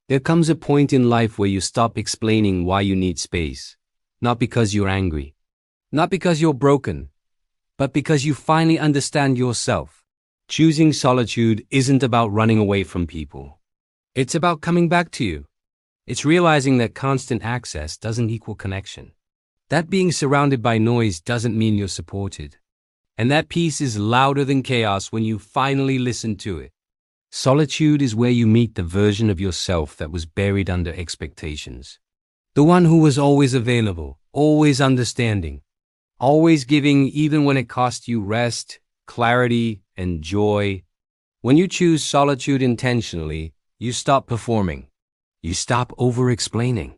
There comes a point in life where you stop explaining why you need space. Not because you're angry, not because you're broken, but because you finally understand yourself. Choosing solitude isn't about running away from people. It's about coming back to you. It's realizing that constant access doesn't equal connection. That being surrounded by noise doesn't mean you're supported. And that peace is louder than chaos when you finally listen to it. Solitude is where you meet the version of yourself that was buried under expectations. The one who was always available, always understanding, always giving even when it cost you rest, clarity, and joy. When you choose solitude intentionally, you stop performing. You stop over-explaining.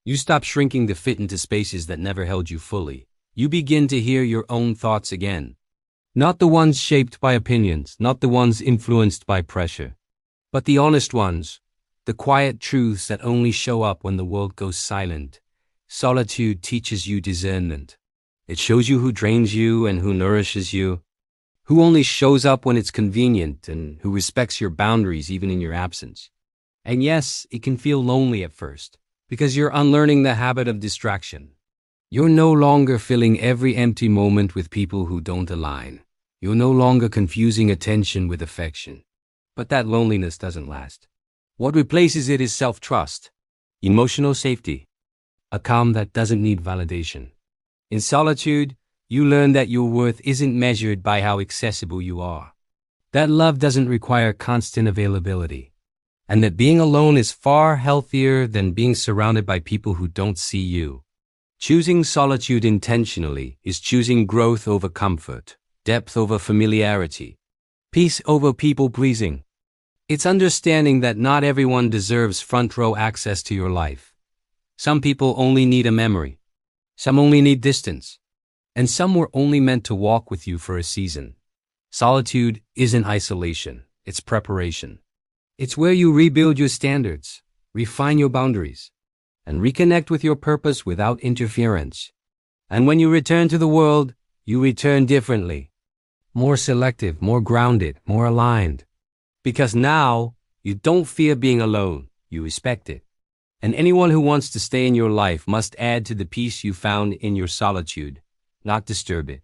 You stop shrinking to fit into spaces that never held you fully. You begin to hear your own thoughts again. Not the ones shaped by opinions, not the ones influenced by pressure, but the honest ones, the quiet truths that only show up when the world goes silent. Solitude teaches you discernment. It shows you who drains you and who nourishes you, who only shows up when it's convenient and who respects your boundaries even in your absence. And yes, it can feel lonely at first, because you're unlearning the habit of distraction. You're no longer filling every empty moment with people who don't align. You're no longer confusing attention with affection. But that loneliness doesn't last. What replaces it is self-trust, emotional safety, a calm that doesn't need validation. In solitude, you learn that your worth isn't measured by how accessible you are, that love doesn't require constant availability, and that being alone is far healthier than being surrounded by people who don't see you. Choosing solitude intentionally is choosing growth over comfort, depth over familiarity, peace over people-pleasing. It's understanding that not everyone deserves front-row access to your life. Some people only need a memory. Some only need distance. And some were only meant to walk with you for a season. Solitude isn't isolation, it's preparation. It's where you rebuild your standards, refine your boundaries, and reconnect with your purpose without interference. And when you return to the world, you return differently. More selective, more grounded, more aligned. Because now, you don't fear being alone, you respect it. And anyone who wants to stay in your life must add to the peace you found in your solitude, not disturb it.